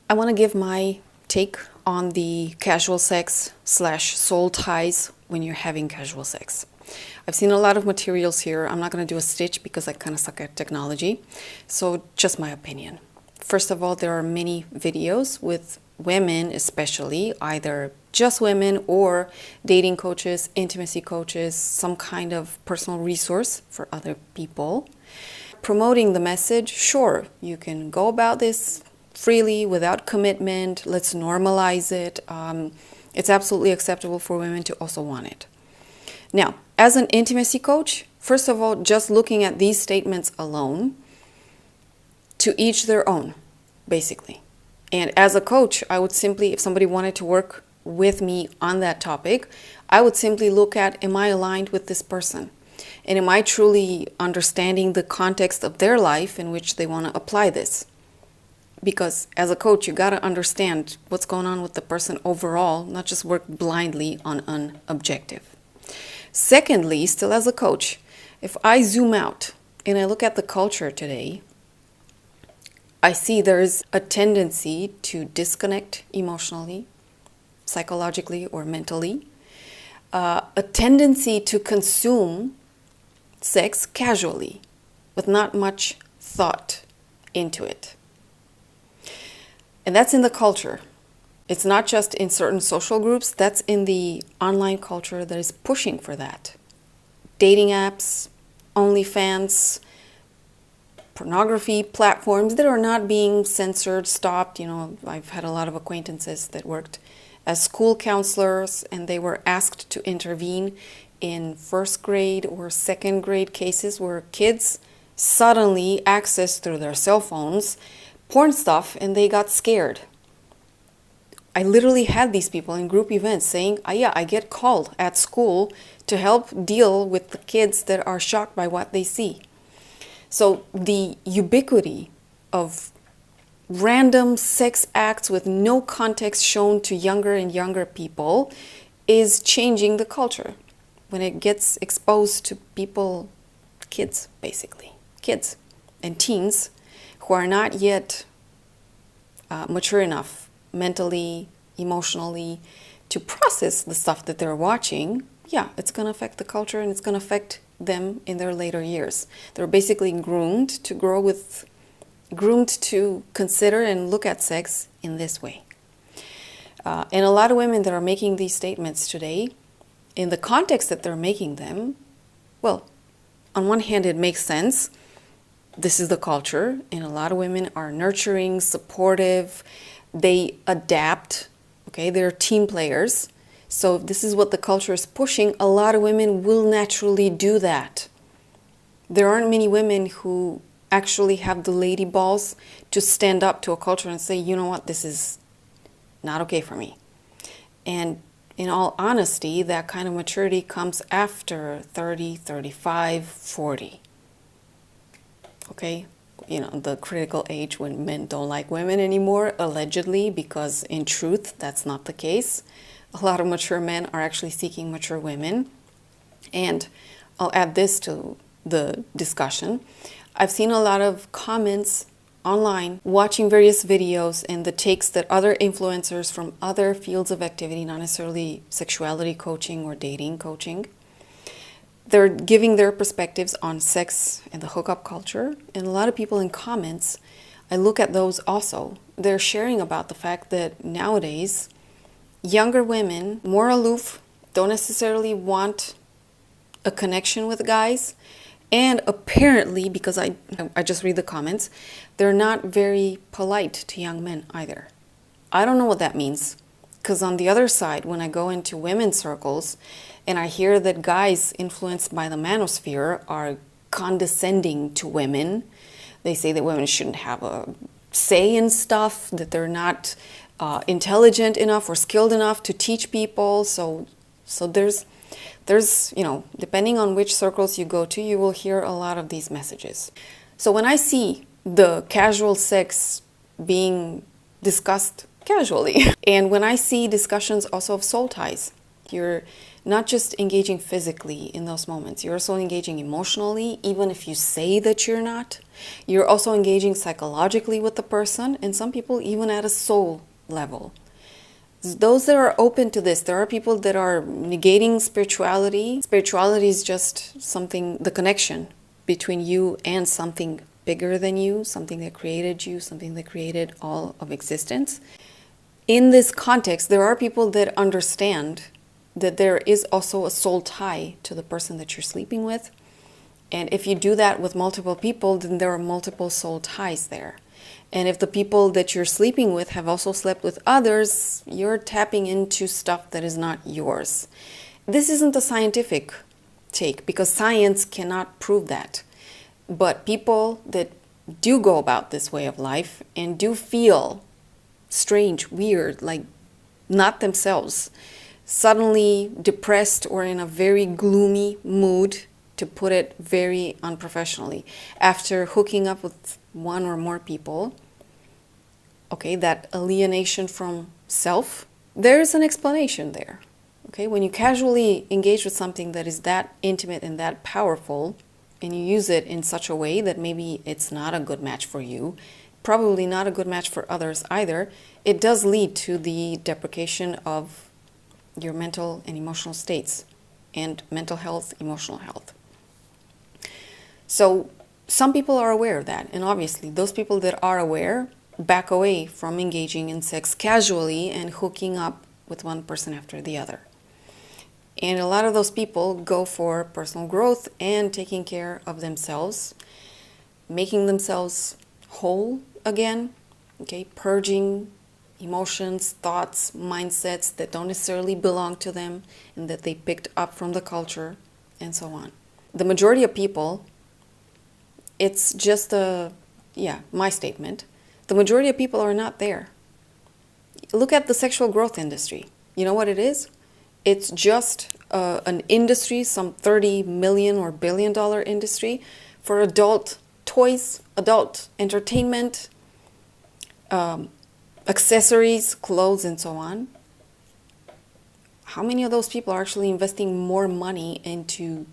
I want to give my take on the casual sex / soul ties when you're having casual sex. I've seen a lot of materials here. I'm not going to do a stitch because I kind of suck at technology. So just my opinion. First of all, there are many videos with women, especially either just women or dating coaches, intimacy coaches, some kind of personal resource for other people. Promoting the message, sure, you can go about this freely without commitment. Let's normalize it. It's absolutely acceptable for women to also want it. Now, as an intimacy coach, first of all, just looking at these statements alone, to each their own, basically. And as a coach, I would simply, if somebody wanted to work with me on that topic, I would simply look at, am I aligned with this person? And am I truly understanding the context of their life in which they want to apply this? Because as a coach, you got to understand what's going on with the person overall, not just work blindly on an objective. Secondly, still as a coach, if I zoom out and I look at the culture today, I see there's a tendency to disconnect emotionally, psychologically, or mentally, a tendency to consume sex casually with not much thought into it. And that's in the culture. It's not just in certain social groups, that's in the online culture that is pushing for that. Dating apps, OnlyFans, pornography platforms that are not being censored, stopped. You know, I've had a lot of acquaintances that worked as school counselors and they were asked to intervene in first grade or second grade cases where kids suddenly access through their cell phones porn stuff and they got scared. I literally had these people in group events saying, yeah, I get called at school to help deal with the kids that are shocked by what they see. So the ubiquity of random sex acts with no context shown to younger and younger people is changing the culture when it gets exposed to people, kids basically, kids and teens who are not yet mature enough mentally, emotionally, to process the stuff that they're watching. Yeah, it's going to affect the culture and it's going to affect them in their later years. They're basically groomed to consider and look at sex in this way. And a lot of women that are making these statements today, in the context that they're making them, well, on one hand, it makes sense. This is the culture, and a lot of women are nurturing, supportive, they adapt, okay, they're team players. So if this is what the culture is pushing, a lot of women will naturally do that. There aren't many women who actually have the lady balls to stand up to a culture and say, you know what, this is not okay for me. And in all honesty, that kind of maturity comes after 30, 35, 40. Okay? You know, the critical age when men don't like women anymore, allegedly, because in truth, that's not the case. A lot of mature men are actually seeking mature women. And I'll add this to the discussion. I've seen a lot of comments online, watching various videos and the takes that other influencers from other fields of activity, not necessarily sexuality coaching or dating coaching, they're giving their perspectives on sex and the hookup culture. And a lot of people in comments, I look at those also. They're sharing about the fact that nowadays, younger women, more aloof, don't necessarily want a connection with guys. And apparently, because I just read the comments, they're not very polite to young men either. I don't know what that means. Because on the other side, when I go into women's circles and I hear that guys influenced by the manosphere are condescending to women, they say that women shouldn't have a say in stuff, that they're not intelligent enough or skilled enough to teach people. So there's, you know, depending on which circles you go to, you will hear a lot of these messages. So when I see the casual sex being discussed casually. And when I see discussions also of soul ties, you're not just engaging physically in those moments, you're also engaging emotionally, even if you say that you're not. You're also engaging psychologically with the person, and some people even at a soul level. Those that are open to this, there are people that are negating spirituality. Spirituality is just something, the connection between you and something bigger than you, something that created you, something that created all of existence. In this context, there are people that understand that there is also a soul tie to the person that you're sleeping with. And if you do that with multiple people, then there are multiple soul ties there. And if the people that you're sleeping with have also slept with others, you're tapping into stuff that is not yours. This isn't a scientific take because science cannot prove that. But people that do go about this way of life and do feel strange, weird, like not themselves, suddenly depressed or in a very gloomy mood, to put it very unprofessionally, after hooking up with one or more people, okay, that alienation from self, there's an explanation there. Okay, when you casually engage with something that is that intimate and that powerful, and you use it in such a way that maybe it's not a good match for you, probably not a good match for others either, it does lead to the deprecation of your mental and emotional states, and mental health, emotional health. So some people are aware of that, and obviously those people that are aware back away from engaging in sex casually and hooking up with one person after the other. And a lot of those people go for personal growth and taking care of themselves, making themselves whole again, okay, purging emotions, thoughts, mindsets that don't necessarily belong to them and that they picked up from the culture, and so on. The majority of people, it's just my statement, the majority of people are not there. Look at the sexual growth industry. You know what it is? It's just an industry, some 30 million or billion-dollar industry for adult toys, adult entertainment, accessories, clothes, and so on. How many of those people are actually investing more money into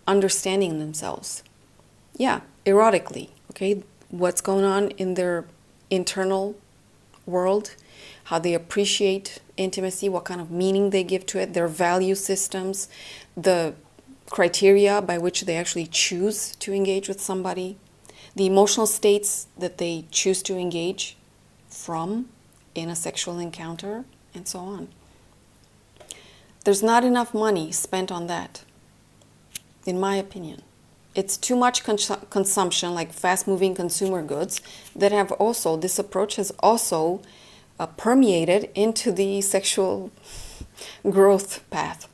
understanding themselves? Yeah, erotically, okay? What's going on in their internal world, how they appreciate intimacy, what kind of meaning they give to it, their value systems, the criteria by which they actually choose to engage with somebody, the emotional states that they choose to engage from in a sexual encounter, and so on. There's not enough money spent on that, in my opinion. It's too much consumption, like fast-moving consumer goods, that have also, this approach has also permeated into the sexual growth path.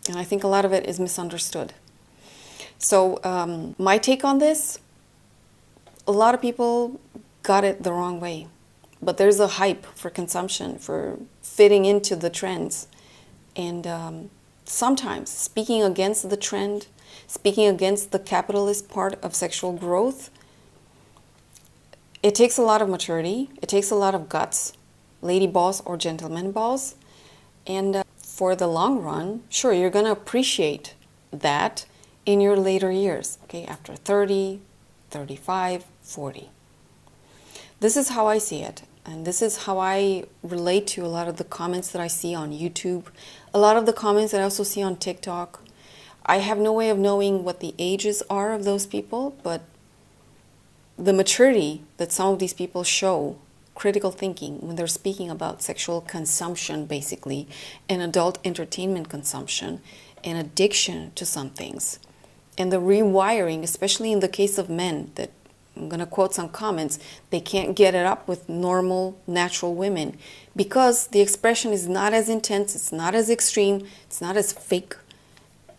And I think a lot of it is misunderstood. So my take on this, a lot of people got it the wrong way. But there's a hype for consumption, for fitting into the trends. And sometimes speaking against the trend, speaking against the capitalist part of sexual growth, it takes a lot of maturity, it takes a lot of guts, lady balls or gentleman balls. And for the long run, sure, you're going to appreciate that in your later years, okay, after 30, 35, 40. This is how I see it. And this is how I relate to a lot of the comments that I see on YouTube, a lot of the comments that I also see on TikTok. I have no way of knowing what the ages are of those people, but the maturity that some of these people show, critical thinking, when they're speaking about sexual consumption, basically, and adult entertainment consumption, and addiction to some things, and the rewiring, especially in the case of men, that I'm going to quote some comments, they can't get it up with normal, natural women because the expression is not as intense, it's not as extreme, it's not as fake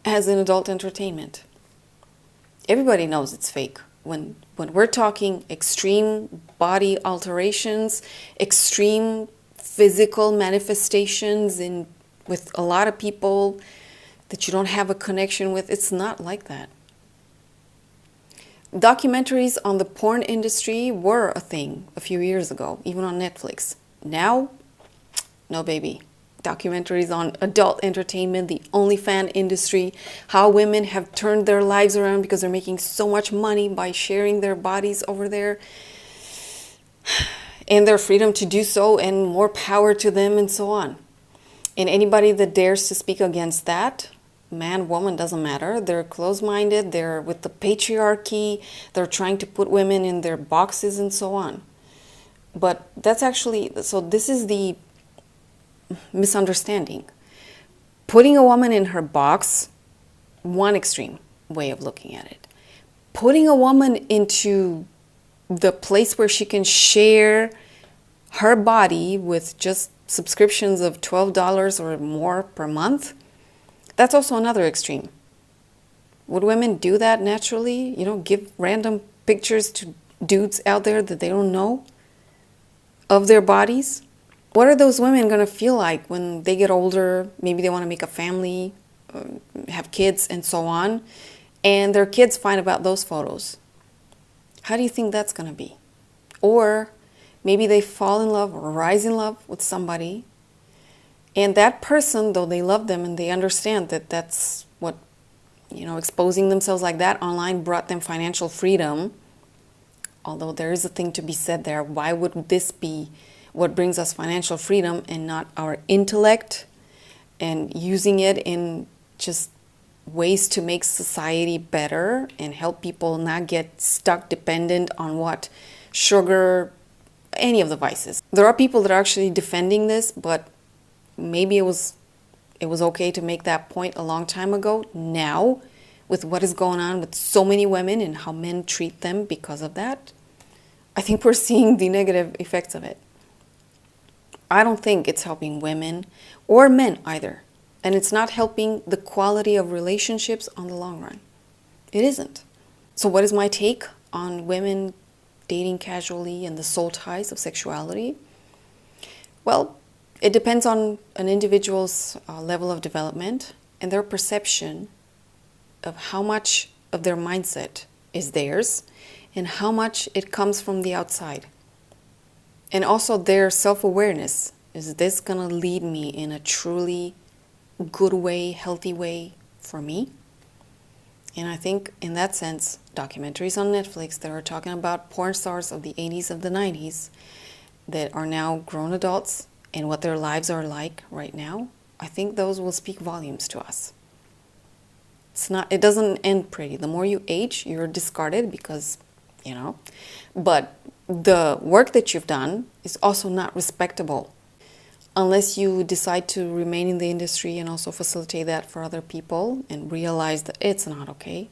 as in adult entertainment. Everybody knows it's fake. When we're talking extreme body alterations, extreme physical manifestations with a lot of people that you don't have a connection with, it's not like that. Documentaries on the porn industry were a thing a few years ago, even on Netflix. Now, no baby. documentaries on adult entertainment, the OnlyFans industry, how women have turned their lives around because they're making so much money by sharing their bodies over there, and their freedom to do so, and more power to them, and so on. And anybody that dares to speak against that, man, woman, doesn't matter. They're closed-minded, they're with the patriarchy, they're trying to put women in their boxes and so on. But that's actually, so this is the misunderstanding. Putting a woman in her box, one extreme way of looking at it. Putting a woman into the place where she can share her body with just subscriptions of $12 or more per month, that's also another extreme. Would women do that naturally? Give random pictures to dudes out there that they don't know of their bodies? What are those women going to feel like when they get older? Maybe they want to make a family, have kids, and so on, and their kids find about those photos. How do you think that's going to be? Or maybe they fall in love or rise in love with somebody, and that person, though they love them and they understand that that's what, exposing themselves like that online brought them financial freedom, although there is a thing to be said there. Why would this be what brings us financial freedom and not our intellect and using it in just ways to make society better and help people not get stuck dependent on what sugar, any of the vices. There are people that are actually defending this, but maybe it was okay to make that point a long time ago. Now, with what is going on with so many women and how men treat them because of that, I think we're seeing the negative effects of it. I don't think it's helping women or men either. And it's not helping the quality of relationships on the long run. It isn't. So what is my take on women dating casually and the soul ties of sexuality? Well, it depends on an individual's level of development and their perception of how much of their mindset is theirs and how much it comes from the outside. And also their self-awareness. Is this going to lead me in a truly good way, healthy way for me? And I think in that sense, documentaries on Netflix that are talking about porn stars of the 80s, of the 90s, that are now grown adults and what their lives are like right now, I think those will speak volumes to us. It doesn't end pretty. The more you age, you're discarded because, but the work that you've done is also not respectable unless you decide to remain in the industry and also facilitate that for other people and realize that it's not okay.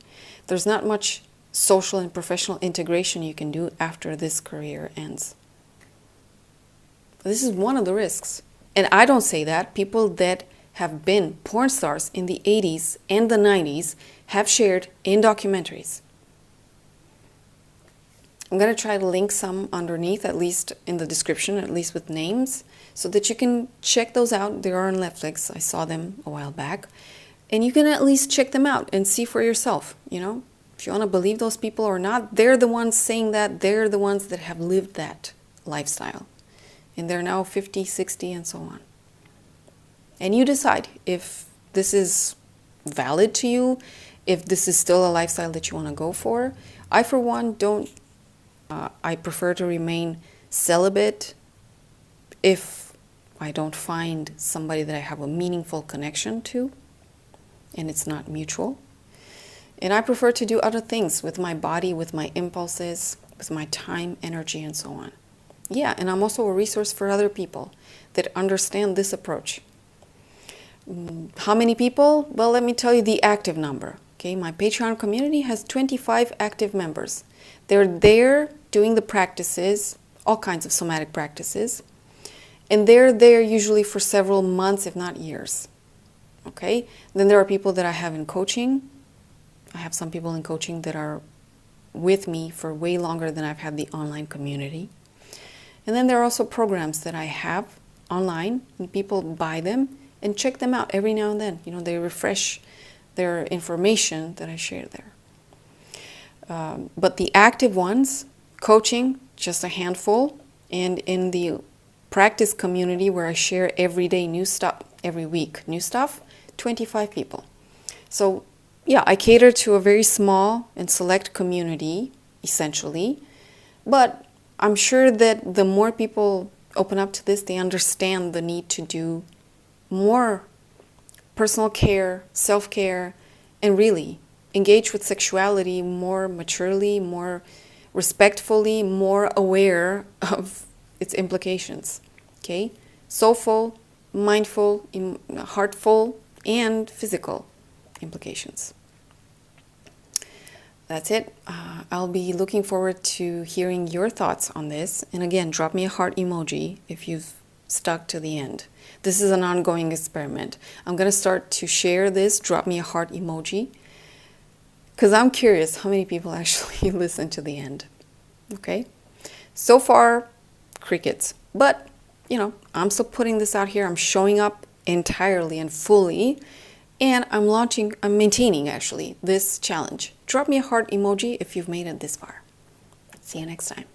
There's not much social and professional integration you can do after this career ends. This is one of the risks. And I don't say that. People that have been porn stars in the 80s and the 90s have shared in documentaries. I'm going to try to link some underneath, at least in the description, at least with names, so that you can check those out. They are on Netflix. I saw them a while back. And you can at least check them out and see for yourself, If you want to believe those people or not, they're the ones saying that. They're the ones that have lived that lifestyle. And they're now 50, 60, and so on. And you decide if this is valid to you, if this is still a lifestyle that you want to go for. I, for one, don't. I prefer to remain celibate if I don't find somebody that I have a meaningful connection to and it's not mutual. And I prefer to do other things with my body, with my impulses, with my time, energy, and so on. Yeah, and I'm also a resource for other people that understand this approach. How many people? Well, let me tell you the active number. Okay, my Patreon community has 25 active members. They're there doing the practices, all kinds of somatic practices, and they're there usually for several months, if not years. Okay, then there are people that I have in coaching. I have some people in coaching that are with me for way longer than I've had the online community. And then there are also programs that I have online, and people buy them and check them out every now and then. They refresh their information that I share there. But the active ones, coaching, just a handful. And in the practice community where I share every day new stuff, every week new stuff, 25 people. So yeah, I cater to a very small and select community, essentially. But I'm sure that the more people open up to this, they understand the need to do more personal care, self-care, and really engage with sexuality more maturely, more respectfully, more aware of its implications. Okay? Soulful, mindful, heartful, and physical implications. That's it. I'll be looking forward to hearing your thoughts on this. And again, drop me a heart emoji if you've stuck to the end. This is an ongoing experiment. I'm going to start to share this. Drop me a heart emoji. Because I'm curious how many people actually listen to the end. Okay? So far, crickets. But, you know, I'm still putting this out here. I'm showing up entirely and fully. And I'm maintaining actually this challenge. Drop me a heart emoji if you've made it this far. See you next time.